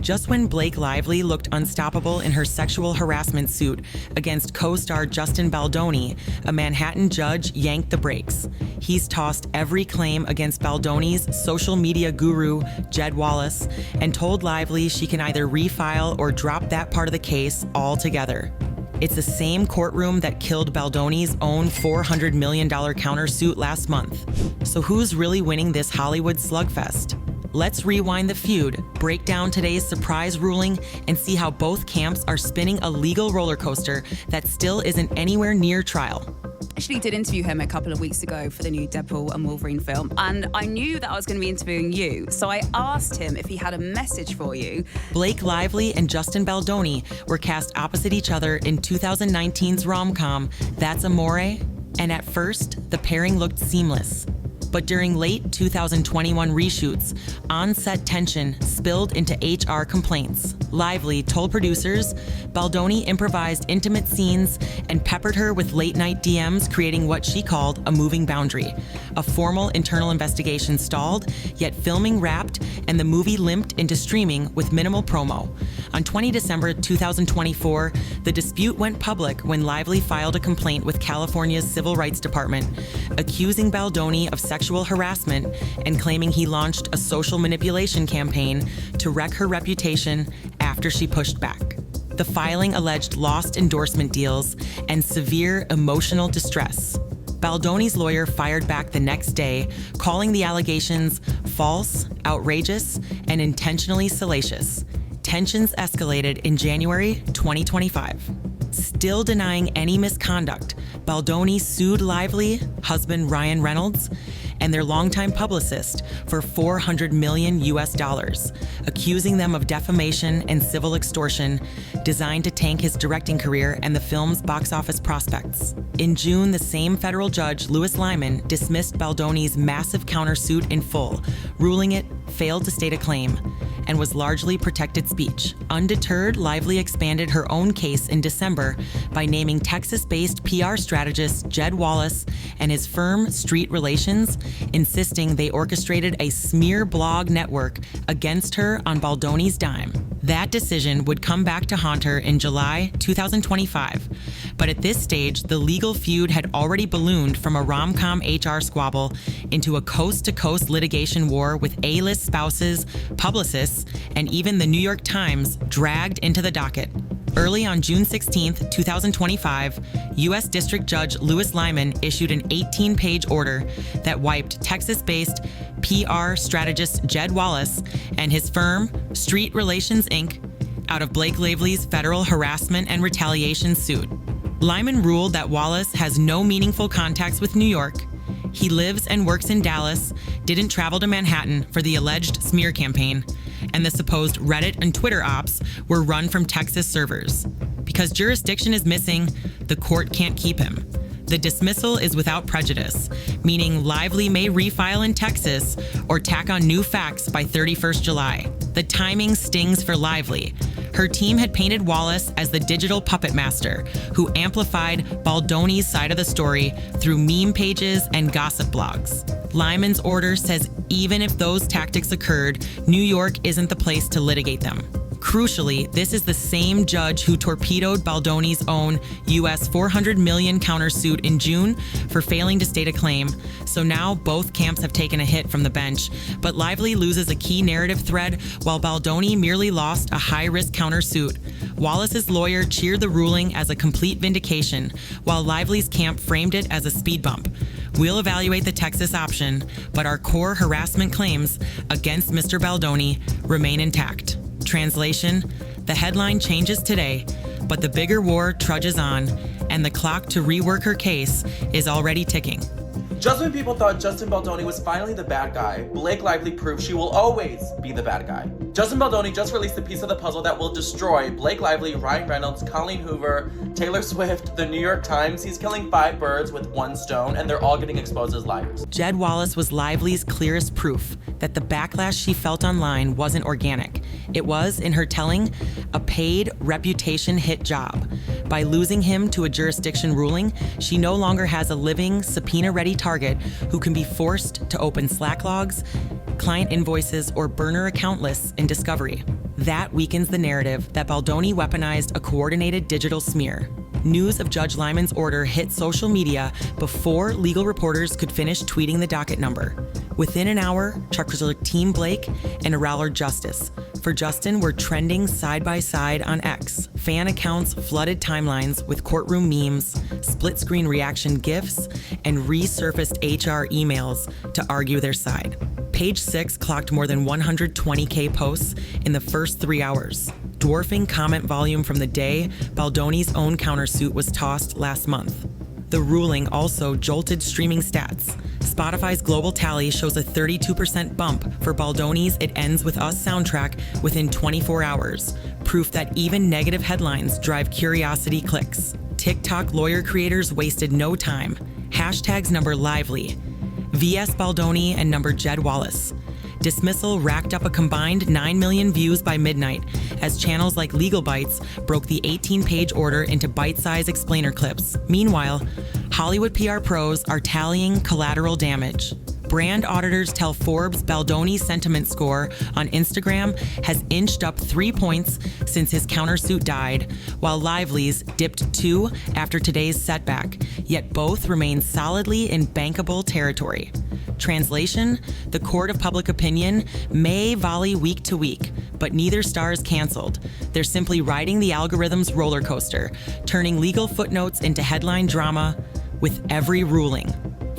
Just when Blake Lively looked unstoppable in her sexual harassment suit against co-star Justin Baldoni, a Manhattan judge yanked the brakes. He's tossed every claim against Baldoni's social media guru, Jed Wallace, and told Lively she can either refile or drop that part of the case altogether. It's the same courtroom that killed Baldoni's own $400 million countersuit last month. So who's really winning this Hollywood slugfest? Let's rewind the feud, break down today's surprise ruling, and see how both camps are spinning a legal roller coaster that still isn't anywhere near trial. I actually did interview him a couple of weeks ago for the new Deadpool and Wolverine film, and I knew that I was going to be interviewing you, so I asked him if he had a message for you. Blake Lively and Justin Baldoni were cast opposite each other in 2019's rom-com That's Amore, and at first, the pairing looked seamless. But during late 2021 reshoots, on-set tension spilled into HR complaints. Lively told producers Baldoni improvised intimate scenes and peppered her with late-night DMs, creating what she called a moving boundary. A formal internal investigation stalled, yet filming wrapped, and the movie limped into streaming with minimal promo. On 20 December 2024, the dispute went public when Lively filed a complaint with California's Civil Rights Department, accusing Baldoni of sexual harassment and claiming he launched a social manipulation campaign to wreck her reputation after she pushed back. The filing alleged lost endorsement deals and severe emotional distress. Baldoni's lawyer fired back the next day, calling the allegations false, outrageous, and intentionally salacious. Tensions escalated in January 2025. Still denying any misconduct, Baldoni sued Lively, husband Ryan Reynolds, and their longtime publicist for $400 million, accusing them of defamation and civil extortion designed to tank his directing career and the film's box office prospects. In June, the same federal judge, Louis Lyman, dismissed Baldoni's massive countersuit in full, ruling it failed to state a claim and was largely protected speech. Undeterred, Lively expanded her own case in December by naming Texas-based PR strategist Jed Wallace and his firm Street Relations, insisting they orchestrated a smear blog network against her on Baldoni's dime. That decision would come back to haunt her in July 2025. But at this stage, the legal feud had already ballooned from a rom-com HR squabble into a coast-to-coast litigation war with A-list spouses, publicists, and even the New York Times dragged into the docket. Early on June 16, 2025, U.S. District Judge Louis Lyman issued an 18-page order that wiped Texas-based PR strategist Jed Wallace and his firm, Street Relations, Inc., out of Blake Lively's federal harassment and retaliation suit. Lyman ruled that Wallace has no meaningful contacts with New York. He lives and works in Dallas, didn't travel to Manhattan for the alleged smear campaign, and the supposed Reddit and Twitter ops were run from Texas servers. Because jurisdiction is missing, the court can't keep him. The dismissal is without prejudice, meaning Lively may refile in Texas or tack on new facts by 31st July. The timing stings for Lively. Her team had painted Wallace as the digital puppet master who amplified Baldoni's side of the story through meme pages and gossip blogs. Lyman's order says even if those tactics occurred, New York isn't the place to litigate them. Crucially, this is the same judge who torpedoed Baldoni's own U.S. $400 million countersuit in June for failing to state a claim. So now both camps have taken a hit from the bench, but Lively loses a key narrative thread while Baldoni merely lost a high-risk countersuit. Wallace's lawyer cheered the ruling as a complete vindication, while Lively's camp framed it as a speed bump. We'll evaluate the Texas option, but our core harassment claims against Mr. Baldoni remain intact. Translation: the headline changes today, but the bigger war trudges on, and the clock to rework her case is already ticking. Just when people thought Justin Baldoni was finally the bad guy, Blake Lively proved she will always be the bad guy. Justin Baldoni just released the piece of the puzzle that will destroy Blake Lively, Ryan Reynolds, Colleen Hoover, Taylor Swift, the New York Times. He's killing 5 birds with 1 stone, and they're all getting exposed as liars. Jed Wallace was Lively's clearest proof that the backlash she felt online wasn't organic. It was, in her telling, a paid reputation hit job. By losing him to a jurisdiction ruling, she no longer has a living, subpoena-ready target who can be forced to open Slack logs, client invoices, or burner account lists in discovery. That weakens the narrative that Baldoni weaponized a coordinated digital smear. News of Judge Lyman's order hit social media before legal reporters could finish tweeting the docket number. Within an hour, truckers like Team Blake and Araller Justice for Justin were trending side by side on X. Fan accounts flooded timelines with courtroom memes, split-screen reaction GIFs, and resurfaced HR emails to argue their side. Page 6 clocked more than 120K posts in the first 3 hours, dwarfing comment volume from the day Baldoni's own countersuit was tossed last month. The ruling also jolted streaming stats. Spotify's global tally shows a 32% bump for Baldoni's It Ends With Us soundtrack within 24 hours, proof that even negative headlines drive curiosity clicks. TikTok lawyer creators wasted no time. Hashtags number Lively, VS Baldoni, and number Jed Wallace. Dismissal racked up a combined 9 million views by midnight as channels like Legal Bites broke the 18-page order into bite-sized explainer clips. Meanwhile, Hollywood PR pros are tallying collateral damage. Brand auditors tell Forbes Baldoni's sentiment score on Instagram has inched up 3 points since his countersuit died, while Lively's dipped 2 after today's setback, yet both remain solidly in bankable territory. Translation: the court of public opinion may volley week to week, but neither star is canceled. They're simply riding the algorithm's roller coaster, turning legal footnotes into headline drama with every ruling.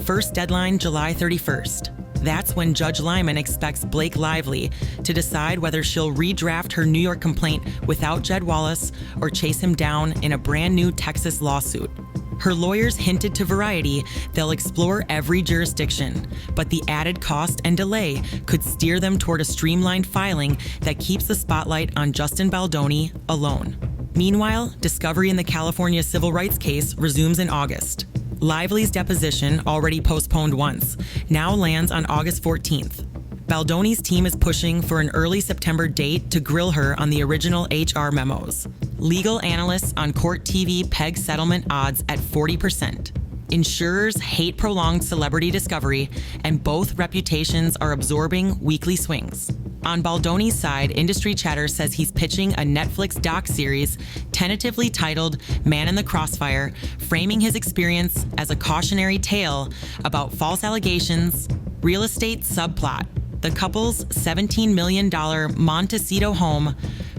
First deadline, July 31st. That's when Judge Lyman expects Blake Lively to decide whether she'll redraft her New York complaint without Jed Wallace or chase him down in a brand new Texas lawsuit. Her lawyers hinted to Variety they'll explore every jurisdiction, but the added cost and delay could steer them toward a streamlined filing that keeps the spotlight on Justin Baldoni alone. Meanwhile, discovery in the California civil rights case resumes in August. Lively's deposition, already postponed once, now lands on August 14th. Baldoni's team is pushing for an early September date to grill her on the original HR memos. Legal analysts on Court TV peg settlement odds at 40%. Insurers hate prolonged celebrity discovery, and both reputations are absorbing weekly swings. On Baldoni's side, industry chatter says he's pitching a Netflix doc-series tentatively titled Man in the Crossfire, framing his experience as a cautionary tale about false allegations, real estate subplot. The couple's $17 million Montecito home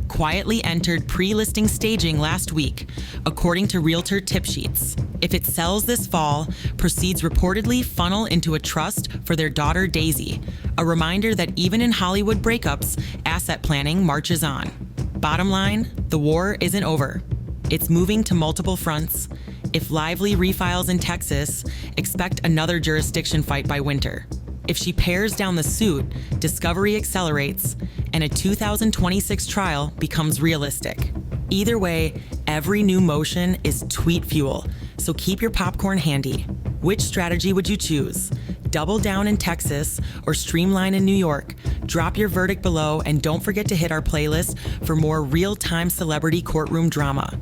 quietly entered pre-listing staging last week, according to realtor tip sheets. If it sells this fall, proceeds reportedly funnel into a trust for their daughter Daisy, a reminder that even in Hollywood breakups, asset planning marches on. Bottom line, the war isn't over. It's moving to multiple fronts. If Lively refiles in Texas, expect another jurisdiction fight by winter. If she pares down the suit, discovery accelerates, and a 2026 trial becomes realistic. Either way, every new motion is tweet fuel, so keep your popcorn handy. Which strategy would you choose? Double down in Texas or streamline in New York? Drop your verdict below, and don't forget to hit our playlist for more real-time celebrity courtroom drama.